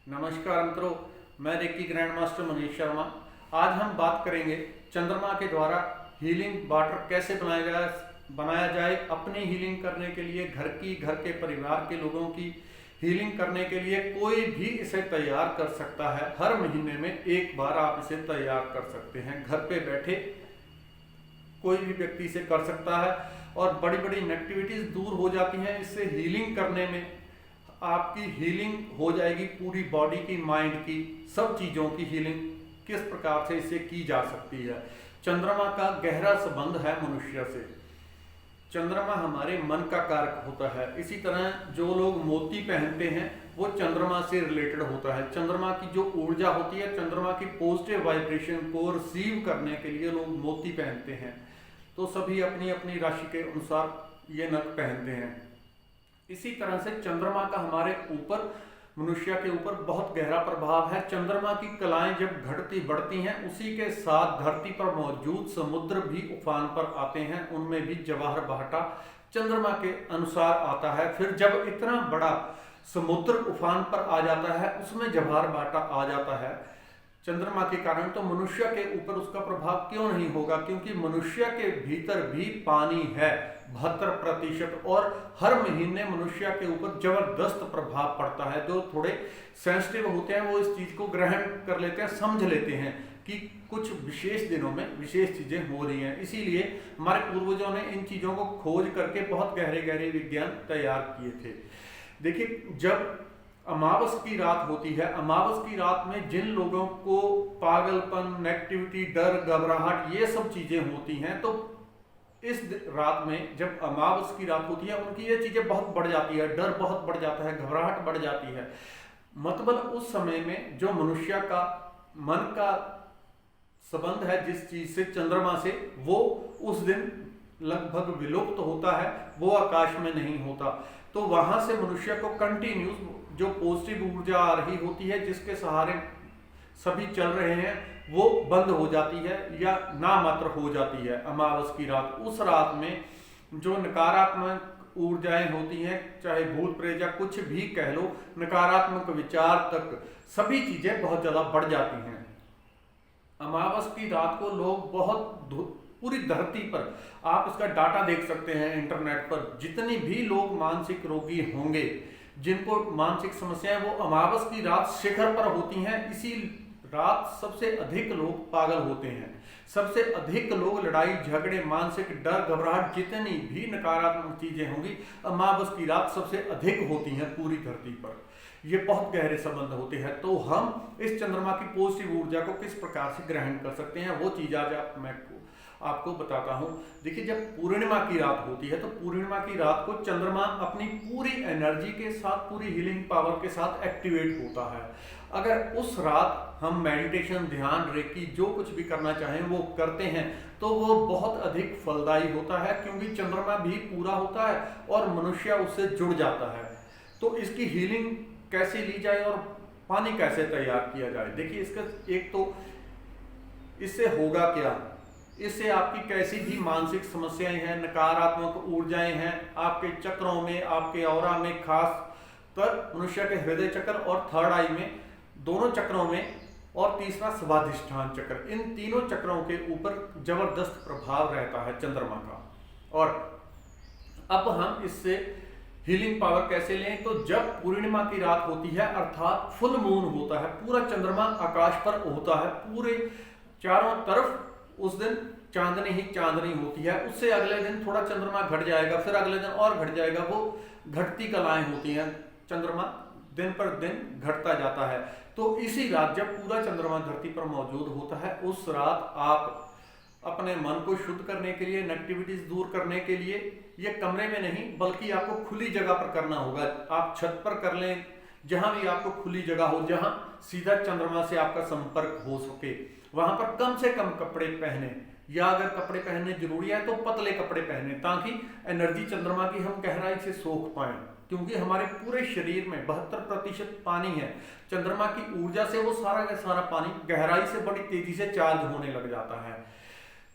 नमस्कार मित्रों, मैं reiki grand master Manish Sharma. आज हम बात करेंगे चंद्रमा के द्वारा हीलिंग वाटर कैसे बनाया जाए। अपनी हीलिंग करने के लिए, घर के परिवार के लोगों की हीलिंग करने के लिए कोई भी इसे तैयार कर सकता है। हर महीने में एक बार आप इसे तैयार कर सकते हैं। घर पे बैठे कोई भी व्यक्ति इसे कर सकता है और बड़ी बड़ी नेगेटिविटीज दूर हो जाती हैं। इससे हीलिंग करने में आपकी हीलिंग हो जाएगी, पूरी बॉडी की, माइंड की, सब चीज़ों की हीलिंग किस प्रकार से इससे की जा सकती है। चंद्रमा का गहरा संबंध है मनुष्य से। चंद्रमा हमारे मन का कारक होता है। इसी तरह जो लोग मोती पहनते हैं वो चंद्रमा से रिलेटेड होता है। चंद्रमा की जो ऊर्जा होती है, चंद्रमा की पॉजिटिव वाइब्रेशन को रिसीव करने के लिए लोग मोती पहनते हैं। तो सभी अपनी अपनी राशि के अनुसार ये नग पहनते हैं। इसी तरह से चंद्रमा का हमारे ऊपर, मनुष्य के ऊपर बहुत गहरा प्रभाव है। चंद्रमा की कलाएं जब घटती बढ़ती हैं, उसी के साथ धरती पर मौजूद समुद्र भी उफान पर आते हैं। उनमें भी जवाहर भाटा चंद्रमा के अनुसार आता है। फिर जब इतना बड़ा समुद्र उफान पर आ जाता है, उसमें जवाहर भाटा आ जाता है चंद्रमा के कारण, तो मनुष्य के ऊपर उसका प्रभाव क्यों नहीं होगा? क्योंकि मनुष्य के भीतर भी पानी है 72%, और हर महीने मनुष्य के ऊपर जबरदस्त प्रभाव पड़ता है। जो थोड़े सेंसिटिव होते हैं वो इस चीज को ग्रहण कर लेते हैं, समझ लेते हैं कि कुछ विशेष दिनों में विशेष चीजें हो रही हैं। इसीलिए हमारे पूर्वजों ने इन चीजों को खोज करके बहुत गहरे गहरे विज्ञान तैयार किए थे। देखिए, जब अमावस की रात होती है, अमावस की रात में जिन लोगों को पागलपन, नेगेटिविटी, डर, घबराहट, ये सब चीजें होती हैं, तो इस रात में जब अमावस की रात होती है, उनकी ये चीजें बहुत बढ़ जाती है। डर बहुत बढ़ जाता है, घबराहट बढ़ जाती है। मतलब उस समय में जो मनुष्य का मन का संबंध है जिस चीज से, चंद्रमा से, वो उस दिन लगभग विलुप्त होता है, वो आकाश में नहीं होता। तो वहां से मनुष्य को कंटिन्यूस जो पॉजिटिव ऊर्जा आ रही होती है, जिसके सहारे सभी चल रहे हैं, वो बंद हो जाती है या नामात्र हो जाती है अमावस की रात। उस रात में जो नकारात्मक ऊर्जाएं होती हैं, चाहे भूत प्रेत या कुछ भी कह लो, नकारात्मक विचार तक, सभी चीजें बहुत ज्यादा बढ़ जाती हैं। अमावस की रात को लोग बहुत, पूरी धरती पर आप इसका डाटा देख सकते हैं इंटरनेट पर, जितनी भी लोग मानसिक रोगी होंगे, जिनको मानसिक समस्याएं, वो अमावस की रात शिखर पर होती हैं। इसी रात सबसे अधिक लोग पागल होते हैं, सबसे अधिक लोग लड़ाई झगड़े, मानसिक डर, घबराहट, जितनी भी नकारात्मक चीजें होंगी, अमावस की रात सबसे अधिक होती हैं पूरी धरती पर। ये बहुत गहरे संबंध होते हैं। तो हम इस चंद्रमा की पॉजिटिव ऊर्जा को किस प्रकार से ग्रहण कर सकते हैं, वो चीज आज मैं आपको बताता हूं। देखिए, जब पूर्णिमा की रात होती है, तो पूर्णिमा की रात को चंद्रमा अपनी पूरी एनर्जी के साथ, पूरी हीलिंग पावर के साथ एक्टिवेट होता है। अगर उस रात हम मेडिटेशन, ध्यान, रेकी, जो कुछ भी करना चाहें वो करते हैं, तो वो बहुत अधिक फलदायी होता है, क्योंकि चंद्रमा भी पूरा होता है और मनुष्य उससे जुड़ जाता है। तो इसकी हीलिंग कैसे ली जाए और पानी कैसे तैयार किया जाए? देखिए, इसका एक तो इससे होगा क्या, इससे आपकी कैसी भी मानसिक समस्याएं हैं, नकारात्मक ऊर्जाएं हैं आपके चक्रों में, आपके ऑरा में, खास कर मनुष्य के हृदय चक्र और थर्ड आई में, दोनों चक्रों में, और तीसरा स्वाधिष्ठान चक्र, इन तीनों चक्रों के ऊपर जबरदस्त प्रभाव रहता है चंद्रमा का। और अब हम इससे हीलिंग पावर कैसे लें? तो जब पूर्णिमा की रात होती है, अर्थात फुल मून होता है, पूरा चंद्रमा आकाश पर होता है, पूरे चारों तरफ उस दिन चांदनी ही चांदनी होती है। उससे अगले दिन थोड़ा चंद्रमा घट जाएगा, फिर अगले दिन और घट जाएगा। वो घटती कलाएं होती हैं, चंद्रमा दिन पर दिन घटता जाता है। तो इसी रात जब पूरा चंद्रमा धरती पर मौजूद होता है, उस रात आप अपने मन को शुद्ध करने के लिए, नेगेटिविटीज दूर करने के लिए, ये कमरे में नहीं बल्कि आपको खुली जगह पर करना होगा। आप छत पर कर लें, जहां भी आपको खुली जगह हो, जहां सीधा चंद्रमा से आपका संपर्क हो सके, वहां पर कम से कम कपड़े पहने, या अगर कपड़े पहनने जरूरी है तो पतले कपड़े पहने, ताकि एनर्जी चंद्रमा की हम गहराई से सोख पाए। क्योंकि हमारे पूरे शरीर में 72% पानी है। चंद्रमा की ऊर्जा से वो सारा का सारा पानी गहराई से बड़ी तेजी से चार्ज होने लग जाता है।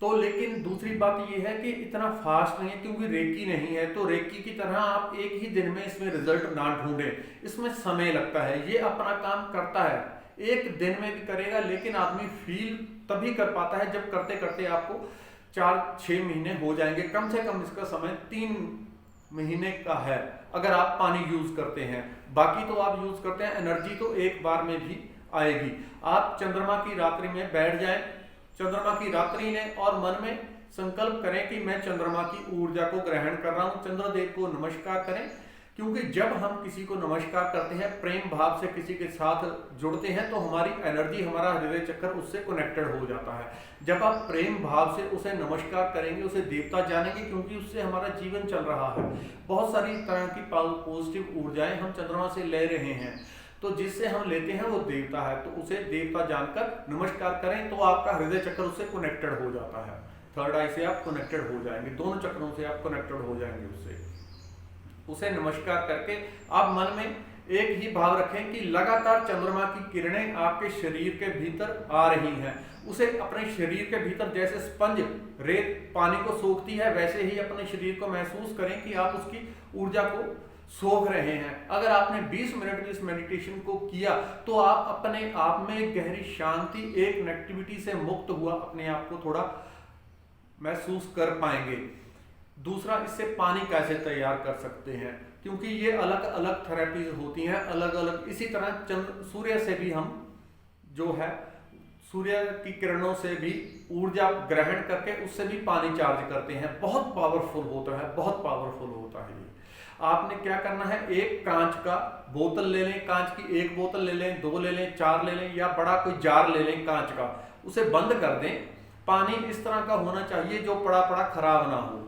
तो लेकिन दूसरी बात ये है कि इतना फास्ट नहीं है, क्योंकि रेकी नहीं है, तो रेकी की तरह आप एक ही दिन में इसमें रिजल्ट ना ढूंढें, इसमें समय लगता है। ये अपना काम करता है, एक दिन में भी करेगा, लेकिन आदमी फील तभी कर पाता है जब करते करते आपको 4-6 महीने हो जाएंगे। कम से कम इसका समय 3 महीने का है अगर आप पानी यूज करते हैं। बाकी तो आप यूज करते हैं, एनर्जी तो एक बार में भी आएगी। आप चंद्रमा की रात्रि में बैठ जाएं, चंद्रमा की रात्रि ने, और मन में संकल्प करें कि मैं चंद्रमा की ऊर्जा को ग्रहण कर रहा हूं, चंद्रदेव को नमस्कार करें। क्योंकि जब हम किसी को नमस्कार करते हैं, प्रेम भाव से किसी के साथ जुड़ते हैं, तो हमारी एनर्जी, हमारा हृदय चक्र उससे कनेक्टेड हो जाता है। जब आप प्रेम भाव से उसे नमस्कार करेंगे, उसे देवता जानेंगे, क्योंकि उससे हमारा जीवन चल रहा है। बहुत सारी तरह की पॉजिटिव ऊर्जाएं हम चंद्रमा से ले रहे हैं, तो जिससे हम लेते हैं वो देवता है, तो उसे देवता जानकर नमस्कार करें, तो आपका हृदय चक्र उससे कनेक्टेड हो जाता है। थर्ड आई से आप कनेक्टेड हो जाएंगे, दोनों चक्रों से आप कनेक्टेड हो जाएंगे उससे। उसे नमस्कार करके आप मन में एक ही भाव रखें कि लगातार चंद्रमा की किरणें आपके शरीर के भीतर आ रही हैं। उसे अपने शरीर के भीतर जैसे स्पंज रेत पानी को सोखती है, वैसे ही अपने शरीर को महसूस करें कि आप उसकी ऊर्जा को सोख रहे हैं। अगर आपने 20 मिनट इस मेडिटेशन को किया, तो आप अपने आप में गहरी शांति, एक नेगेटिविटी से मुक्त हुआ अपने आप को थोड़ा महसूस कर पाएंगे। दूसरा, इससे पानी कैसे तैयार कर सकते हैं, क्योंकि ये अलग अलग थेरेपीज होती हैं, अलग अलग। इसी तरह सूर्य से भी हम जो है सूर्य की किरणों से भी ऊर्जा ग्रहण करके उससे भी पानी चार्ज करते हैं। बहुत पावरफुल होता है, बहुत पावरफुल होता है ये। आपने क्या करना है, एक कांच का बोतल ले लें, कांच की एक बोतल ले लें, 2 ले लें, 4 ले लें, या बड़ा कोई जार ले लें कांच का, उसे बंद कर दें। पानी इस तरह का होना चाहिए जो पड़ा पड़ा खराब ना हो।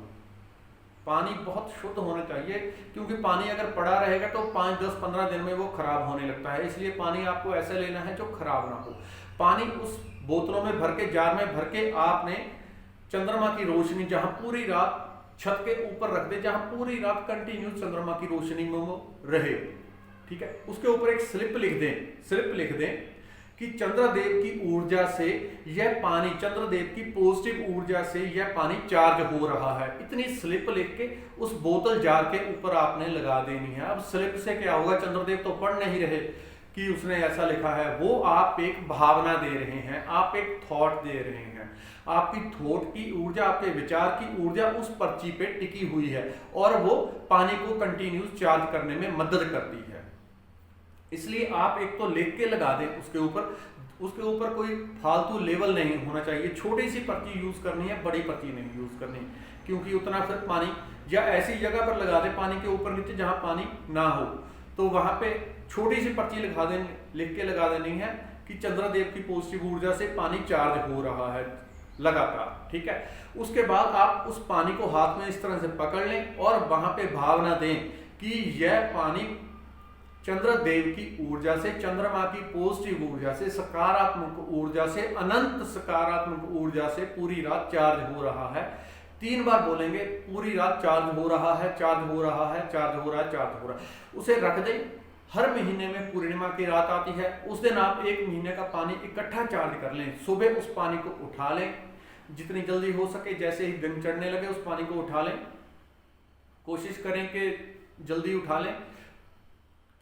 पानी बहुत शुद्ध होना चाहिए, क्योंकि पानी अगर पड़ा रहेगा तो 5, 10, 15 दिन में वो खराब होने लगता है। इसलिए पानी आपको ऐसा लेना है जो खराब ना हो। पानी उस बोतलों में भर के, जार में भर के आपने चंद्रमा की रोशनी जहां पूरी रात छत के ऊपर रख दे, जहां पूरी रात कंटिन्यू चंद्रमा की रोशनी में वो रहे, ठीक है। उसके ऊपर एक स्लिप लिख दें कि चंद्रदेव की ऊर्जा से यह पानी, चंद्रदेव की पॉजिटिव ऊर्जा से यह पानी चार्ज हो रहा है। इतनी स्लिप लिख के उस बोतल जार के ऊपर आपने लगा देनी है। अब स्लिप से क्या होगा, चंद्रदेव तो पढ़ नहीं रहे कि उसने ऐसा लिखा है, वो आप एक भावना दे रहे हैं, आप एक थॉट दे रहे हैं। आपकी थॉट की ऊर्जा, आपके विचार की ऊर्जा उस पर्ची पे टिकी हुई है, और वो पानी को कंटिन्यूस चार्ज करने में मदद करती है। इसलिए आप एक तो लिख के लगा दें उसके ऊपर कोई फालतू लेवल नहीं होना चाहिए। छोटी सी पर्ची यूज करनी है, बड़ी पर्ची नहीं यूज करनी, क्योंकि उतना फिर पानी, या ऐसी जगह पर लगा दें पानी के ऊपर नीचे जहां पानी ना हो, तो वहां पे छोटी सी पर्ची लिख के लगा देनी है कि चंद्रदेव की पॉजिटिव ऊर्जा से पानी चार्ज हो रहा है लगातार, ठीक है। उसके बाद आप उस पानी को हाथ में इस तरह से पकड़ लें और वहां पे भावना दें कि यह पानी चंद्रदेव की ऊर्जा से, चंद्रमा की पॉजिटिव ऊर्जा से, सकारात्मक ऊर्जा से, अनंत सकारात्मक ऊर्जा से पूरी रात चार्ज हो रहा है। 3 बार बोलेंगे, पूरी रात चार्ज हो रहा है, चार्ज हो रहा है, चार्ज हो रहा है, चार्ज हो रहा है। उसे रख दें। हर महीने में पूर्णिमा की रात आती है, उस दिन आप 1 महीने का पानी इकट्ठा चार्ज कर लें। सुबह उस पानी को उठा लें, जितनी जल्दी हो सके, जैसे ही दिन चढ़ने लगे उस पानी को उठा लें। कोशिश करें कि जल्दी उठा लें,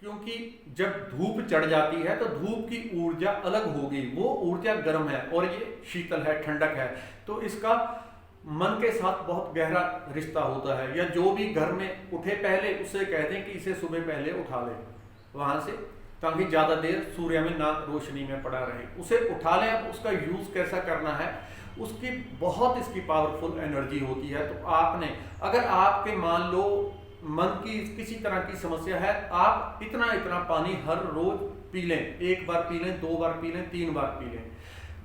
क्योंकि जब धूप चढ़ जाती है तो धूप की ऊर्जा अलग होगी, वो ऊर्जा गर्म है और ये शीतल है, ठंडक है। तो इसका मन के साथ बहुत गहरा रिश्ता होता है। या जो भी घर में उठे पहले, उससे कहते हैं कि इसे सुबह पहले उठा ले वहां से, ताकि ज्यादा देर सूर्य में ना रोशनी में पड़ा रहे। उसे उठा लें। अब उसका यूज कैसा करना है, उसकी बहुत इसकी पावरफुल एनर्जी होती है। तो आपने, अगर आपके मान लो मन की किसी तरह की समस्या है, आप इतना इतना पानी हर रोज पी लें। 1 बार पी लें, 2 बार पी लें, 3 बार पी लें।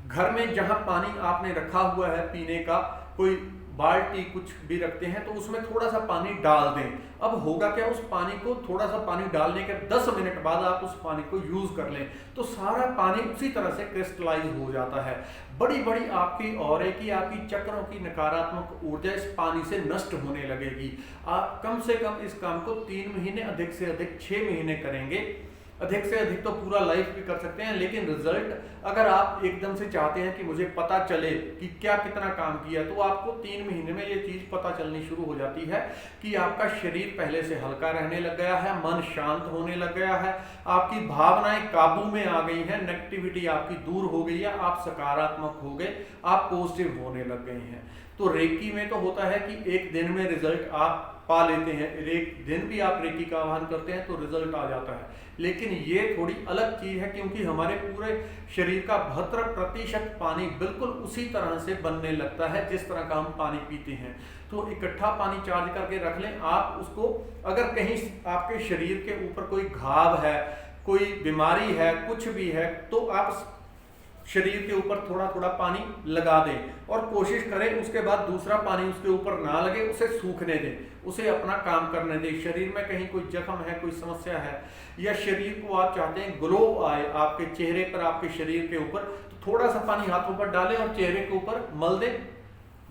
घर में जहां पानी आपने रखा हुआ है पीने का, कोई बाल्टी कुछ भी रखते हैं, तो उसमें थोड़ा सा पानी डाल दें। अब होगा क्या, उस पानी को, थोड़ा सा पानी डालने के 10 मिनट बाद आप उस पानी को यूज कर लें, तो सारा पानी उसी तरह से क्रिस्टलाइज हो जाता है। बड़ी बड़ी आपकी ऑरे की, आपकी चक्रों की नकारात्मक ऊर्जा इस पानी से नष्ट होने लगेगी। आप कम से कम इस काम को 3 महीने, अधिक से अधिक 6 महीने करेंगे, अधिक से अधिक तो पूरा लाइफ भी कर सकते हैं, लेकिन रिजल्ट अगर आप एकदम से चाहते हैं कि मुझे पता चले कि क्या कितना काम किया, तो आपको 3 महीने में ये चीज़ पता चलनी शुरू हो जाती है कि आपका शरीर पहले से हल्का रहने लग गया है, मन शांत होने लग गया है, आपकी भावनाएं काबू में आ गई हैं, नेगेटिविटी आपकी दूर हो गई है, आप सकारात्मक हो गए, आप पॉजिटिव होने लग गए हैं। तो रेकी में तो होता है कि एक दिन में रिजल्ट आप पा लेते हैं, एक दिन भी आप रेकी का आह्वान करते हैं तो रिजल्ट आ जाता है, लेकिन ये थोड़ी अलग चीज है, क्योंकि हमारे पूरे शरीर का 72% पानी बिल्कुल उसी तरह से बनने लगता है जिस तरह का हम पानी पीते हैं। तो इकट्ठा पानी चार्ज करके रख लें आप उसको। अगर कहीं आपके शरीर के ऊपर कोई घाव है, कोई बीमारी है, कुछ भी है, तो आप शरीर के ऊपर थोड़ा थोड़ा पानी लगा दें और कोशिश करें उसके बाद दूसरा पानी उसके ऊपर ना लगे, उसे सूखने दें, उसे अपना काम करने दें। शरीर में कहीं कोई जख्म है, कोई समस्या है, या शरीर को आप चाहते हैं ग्लो आए आपके चेहरे पर, आपके शरीर के ऊपर, तो थोड़ा सा पानी हाथों पर डालें और चेहरे के ऊपर मल दें।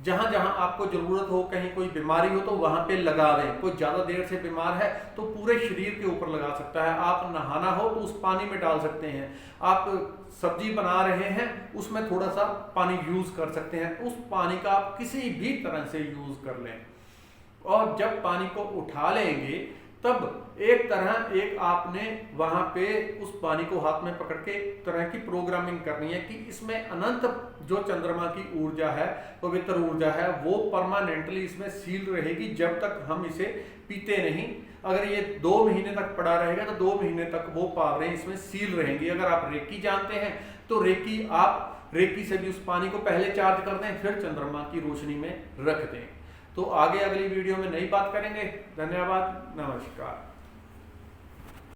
जहां जहां आपको जरूरत हो, कहीं कोई बीमारी हो तो वहां पे लगा दें। कोई ज्यादा देर से बीमार है तो पूरे शरीर के ऊपर लगा सकता है। आप नहाना हो तो उस पानी में डाल सकते हैं। आप सब्जी बना रहे हैं उसमें थोड़ा सा पानी यूज कर सकते हैं, उस पानी का आप किसी भी तरह से यूज कर लें। और जब पानी को उठा लेंगे तब एक आपने वहां पे उस पानी को हाथ में पकड़ के तरह की प्रोग्रामिंग करनी है कि इसमें अनंत जो चंद्रमा की ऊर्जा है, पवित्र ऊर्जा है, वो परमानेंटली इसमें सील रहेगी जब तक हम इसे पीते नहीं। अगर ये 2 महीने तक पड़ा रहेगा तो 2 महीने तक वो पावरें इसमें सील रहेंगी। अगर आप रेकी जानते हैं तो रेकी से भी उस पानी को पहले चार्ज कर दें, फिर चंद्रमा की रोशनी में रख दें। तो आगे अगली वीडियो में नई बात करेंगे। धन्यवाद, नमस्कार।